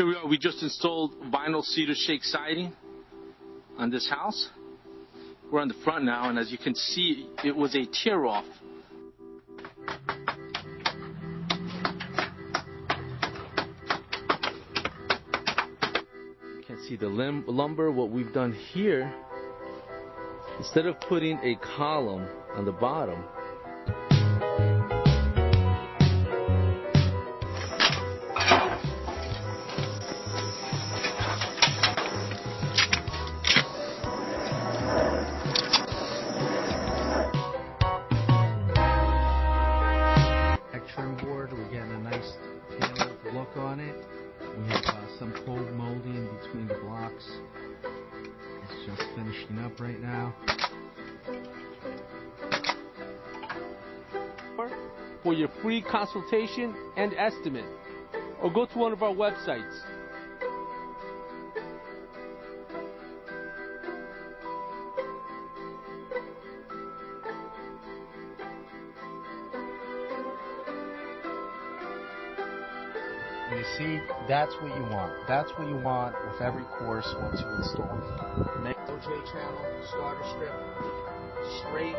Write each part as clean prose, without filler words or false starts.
Here we are, we just installed vinyl cedar shake siding on this house. We're on the front now, and as you can see, it was a tear-off. You can see the lumber. What we've done here, instead of putting a column on the bottom, trim board, we're getting a nice tailored look on it. We have some cold molding in between the blocks. It's just finishing up right now. For your free consultation and estimate, or go to one of our websites. You see, that's what you want. That's what you want with every course once you install it. Make OJ channel, starter strip, straight.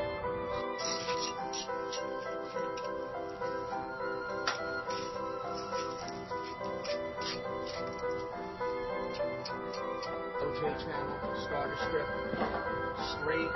OJ channel, starter strip, straight.